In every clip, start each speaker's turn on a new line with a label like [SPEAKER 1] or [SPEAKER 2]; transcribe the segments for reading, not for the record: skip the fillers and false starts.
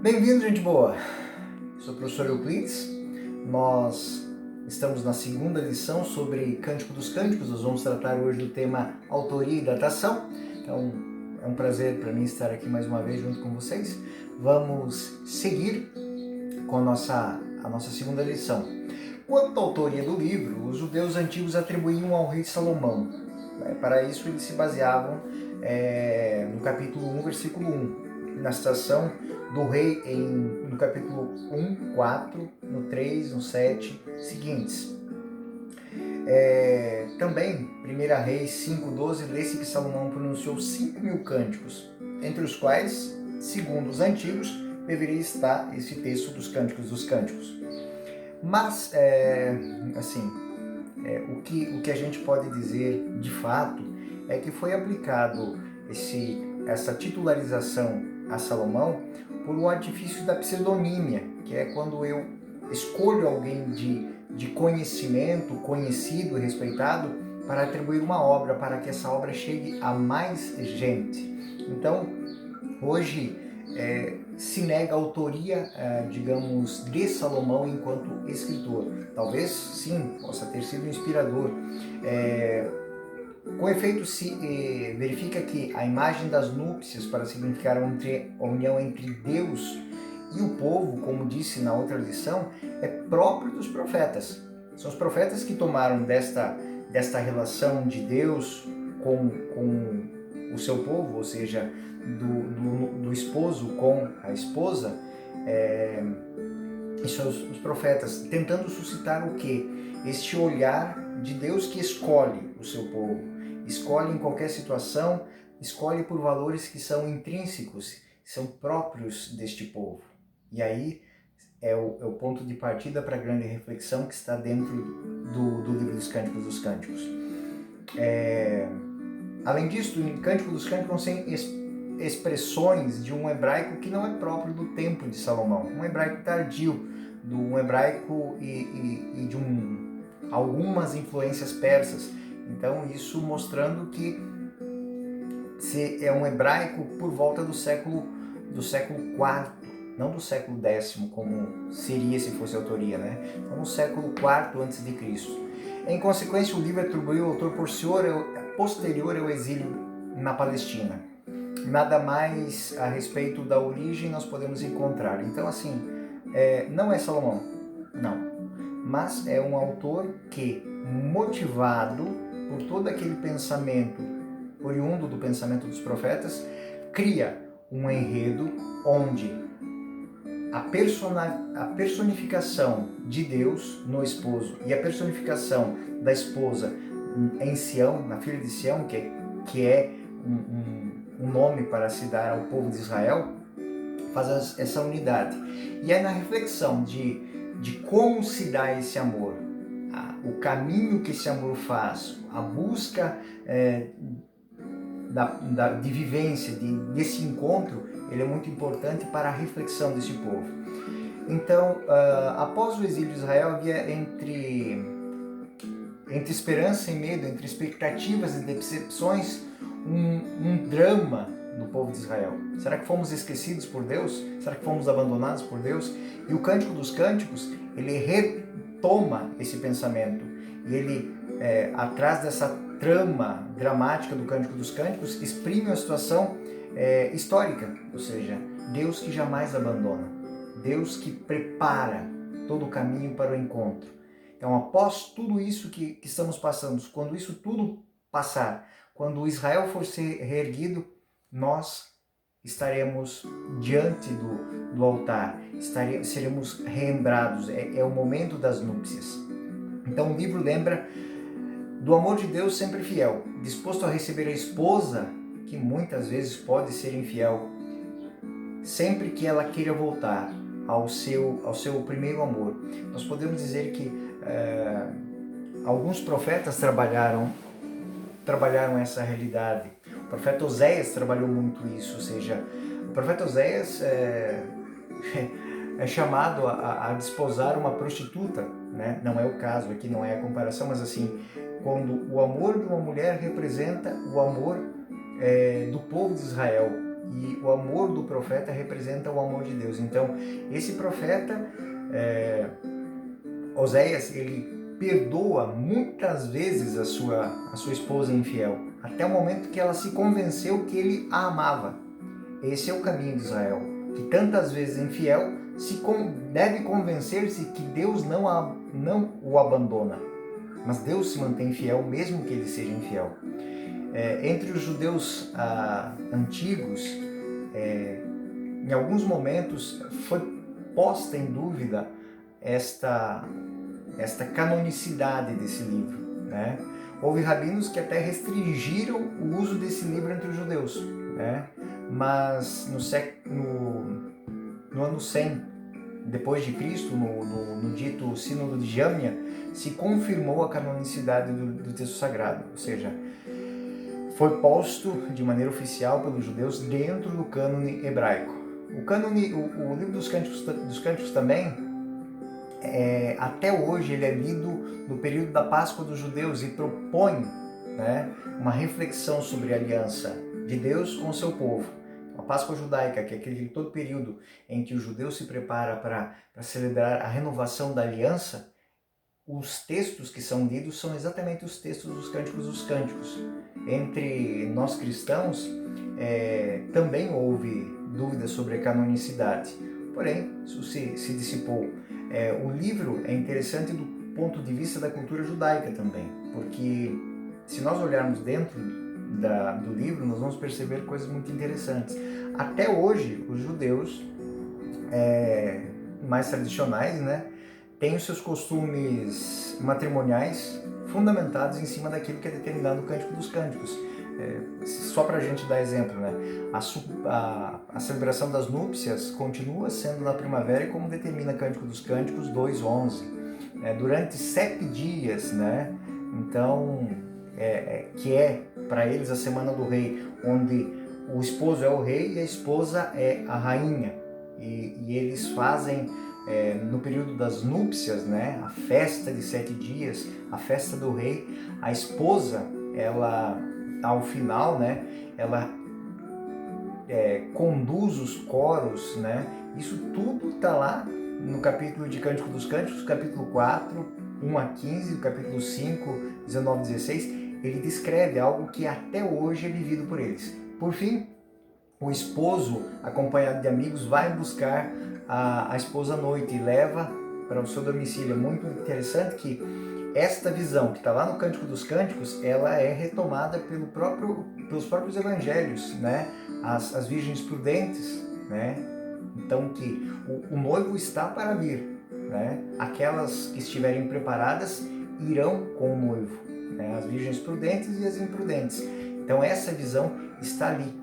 [SPEAKER 1] Bem-vindo, gente boa! Sou o professor Euclides. Nós estamos na segunda lição sobre Cântico dos Cânticos. Nós vamos tratar hoje do tema autoria e datação. Então, é um prazer para mim estar aqui mais uma vez junto com vocês. Vamos seguir com a nossa segunda lição. Quanto à autoria do livro, os judeus antigos atribuíam ao rei Salomão. Para isso, eles se baseavam no capítulo 1, versículo 1, na citação do rei no capítulo 1, 4, no 3, no 7, seguintes. Também, 1 Reis 5, 12, lê-se que Salomão pronunciou 5.000 cânticos, entre os quais, segundo os antigos, deveria estar esse texto dos Cânticos dos Cânticos. Mas, o que a gente pode dizer de fato é que foi aplicado essa titularização a Salomão por um artifício da pseudonímia, que é quando eu escolho alguém de conhecimento, conhecido e respeitado, para atribuir uma obra, para que essa obra chegue a mais gente. Então, hoje se nega a autoria, digamos, de Salomão enquanto escritor. Talvez, sim, possa ter sido inspirador. Com efeito, se verifica que a imagem das núpcias, para significar a união entre Deus e o povo, como disse na outra lição, é próprio dos profetas. São os profetas que tomaram desta relação de Deus com o seu povo, ou seja, do esposo com a esposa, e são os profetas, tentando suscitar o quê? Este olhar de Deus que escolhe o seu povo. Escolhe em qualquer situação, escolhe por valores que são intrínsecos, são próprios deste povo. E aí é o ponto de partida para a grande reflexão que está dentro do livro dos Cânticos dos Cânticos. Além disso, o Cântico dos Cânticos tem expressões de um hebraico que não é próprio do tempo de Salomão, um hebraico tardio, um hebraico e de algumas influências persas. Então, isso mostrando que é um hebraico por volta do século IV, não do século X, como seria se fosse a autoria, né? Então, no século IV a.C. Em consequência, o livro atribuiu ao autor posterior ao exílio na Palestina. Nada mais a respeito da origem nós podemos encontrar. Então, não é Salomão, não. Mas é um autor que, motivado por todo aquele pensamento oriundo do pensamento dos profetas, cria um enredo onde a personificação de Deus no esposo e a personificação da esposa em Sião, na filha de Sião, que é um nome para se dar ao povo de Israel, faz essa unidade. E aí, na reflexão de como se dá esse amor, o caminho que esse amor faz, a busca de vivência, desse encontro, ele é muito importante para a reflexão desse povo. Então, após o exílio de Israel, havia entre esperança e medo, entre expectativas e decepções, um drama do povo de Israel. Será que fomos esquecidos por Deus? Será que fomos abandonados por Deus? E o Cântico dos Cânticos, ele retoma esse pensamento. E ele, atrás dessa trama dramática do Cântico dos Cânticos, exprime uma situação histórica, ou seja, Deus que jamais abandona, Deus que prepara todo o caminho para o encontro. Então, após tudo isso que estamos passando, quando isso tudo passar, quando Israel for ser reerguido, nós estaremos diante do altar, seremos relembrados, é o momento das núpcias. Então o livro lembra do amor de Deus sempre fiel, disposto a receber a esposa, que muitas vezes pode ser infiel, sempre que ela queira voltar ao seu primeiro amor. Nós podemos dizer que alguns profetas trabalharam essa realidade. O profeta Oséias trabalhou muito isso, ou seja, o profeta Oséias é chamado a desposar uma prostituta, né? Não é o caso, aqui não é a comparação, mas quando o amor de uma mulher representa o amor do povo de Israel, e o amor do profeta representa o amor de Deus. Então, esse profeta, Oséias, ele perdoa muitas vezes a sua esposa infiel, até o momento que ela se convenceu que ele a amava. Esse é o caminho de Israel, que tantas vezes infiel deve convencer-se que Deus não o abandona, mas Deus se mantém fiel mesmo que ele seja infiel. Entre os judeus antigos, em alguns momentos foi posta em dúvida esta canonicidade desse livro, né? Houve rabinos que até restringiram o uso desse livro entre os judeus, né? Mas no ano 100 depois de Cristo, no dito Sínodo de Jâmnia, se confirmou a canonicidade do texto sagrado, ou seja, foi posto de maneira oficial pelos judeus dentro do cânone hebraico. O livro dos Cânticos também, até hoje ele é lido no período da Páscoa dos judeus e propõe, né, uma reflexão sobre a aliança de Deus com o seu povo. A Páscoa judaica, que é aquele todo período em que o judeu se prepara para celebrar a renovação da aliança, os textos que são lidos são exatamente os textos dos Cânticos dos Cânticos. Entre nós cristãos, também houve dúvidas sobre a canonicidade, porém isso se dissipou. O livro é interessante do ponto de vista da cultura judaica também, porque se nós olharmos dentro do livro, nós vamos perceber coisas muito interessantes. Até hoje, os judeus mais tradicionais, né, têm os seus costumes matrimoniais fundamentados em cima daquilo que é determinado no Cântico dos Cânticos. Só para a gente dar exemplo, né, a celebração das núpcias continua sendo na primavera, como determina Cântico dos Cânticos 2:11, durante 7 dias, né? Então, que é para eles a Semana do Rei, onde o esposo é o rei e a esposa é a rainha, e eles fazem no período das núpcias, né, a festa de 7 dias, a festa do rei. A esposa, ela ao final, né, ela conduz os coros, né? Isso tudo está lá no capítulo de Cântico dos Cânticos, capítulo 4, 1-15, capítulo 5, 19-16, ele descreve algo que até hoje é vivido por eles. Por fim, o esposo, acompanhado de amigos, vai buscar a esposa à noite e leva para o seu domicílio. É muito interessante que esta visão que está lá no Cântico dos Cânticos, ela é retomada pelos próprios evangelhos, né? As virgens prudentes, né? Então que o noivo está para vir, né? Aquelas que estiverem preparadas irão com o noivo, né? As virgens prudentes e as imprudentes. Então essa visão está ali.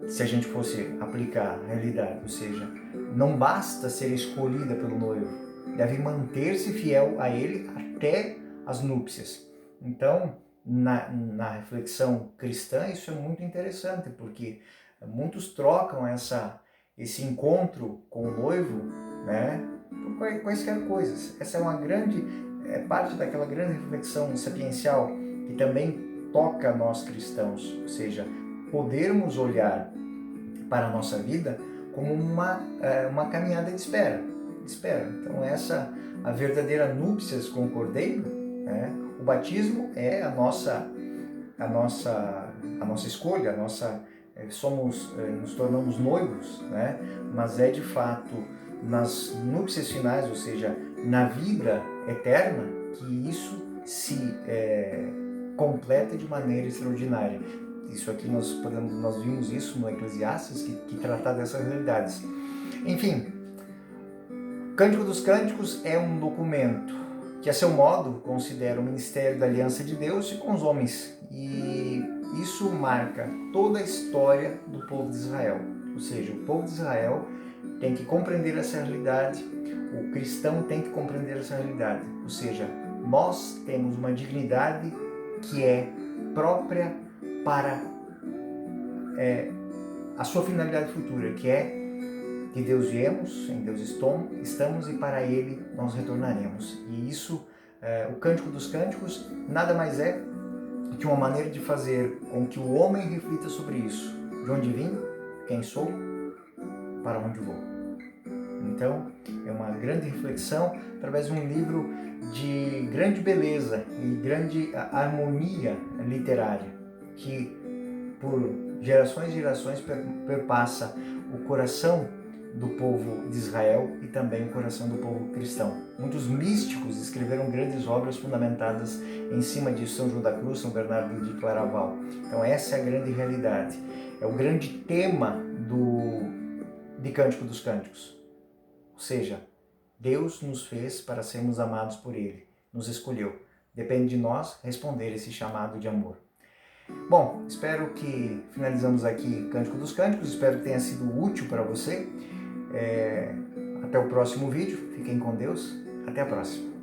[SPEAKER 1] Se a gente fosse aplicar a realidade, ou seja, não basta ser escolhida pelo noivo, deve manter-se fiel a ele até as núpcias. Então, na reflexão cristã, isso é muito interessante, porque muitos trocam esse encontro com o noivo, né, por quaisquer coisas. Essa é uma parte daquela grande reflexão sapiencial que também toca a nós cristãos, ou seja, podermos olhar para a nossa vida como uma caminhada de espera. Então a verdadeira núpcias com o Cordeiro, né? O batismo é a nossa escolha, nos tornamos noivos, né? Mas é de fato nas núpcias finais, ou seja, na vida eterna, que isso se completa de maneira extraordinária. Isso aqui nós vimos isso no Eclesiastes, que trata dessas realidades. Enfim, Cântico dos Cânticos é um documento que, a seu modo, considera o ministério da aliança de Deus com os homens. E isso marca toda a história do povo de Israel. Ou seja, o povo de Israel tem que compreender essa realidade, o cristão tem que compreender essa realidade. Ou seja, nós temos uma dignidade que é própria para a sua finalidade futura, que é de Deus viemos, em Deus estamos e para Ele nós retornaremos. E isso, o Cântico dos Cânticos, nada mais é que uma maneira de fazer com que o homem reflita sobre isso. De onde vim? Quem sou? Para onde vou? Então, é uma grande reflexão através de um livro de grande beleza e grande harmonia literária, que por gerações e gerações perpassa o coração do povo de Israel e também o coração do povo cristão. Muitos místicos escreveram grandes obras fundamentadas em cima de São João da Cruz, São Bernardo de Claraval. Então essa é a grande realidade, é o grande tema de Cântico dos Cânticos. Ou seja, Deus nos fez para sermos amados por Ele, nos escolheu. Depende de nós responder esse chamado de amor. Bom, espero que finalizamos aqui Cântico dos Cânticos, espero que tenha sido útil para você. Até o próximo vídeo, fiquem com Deus, até a próxima.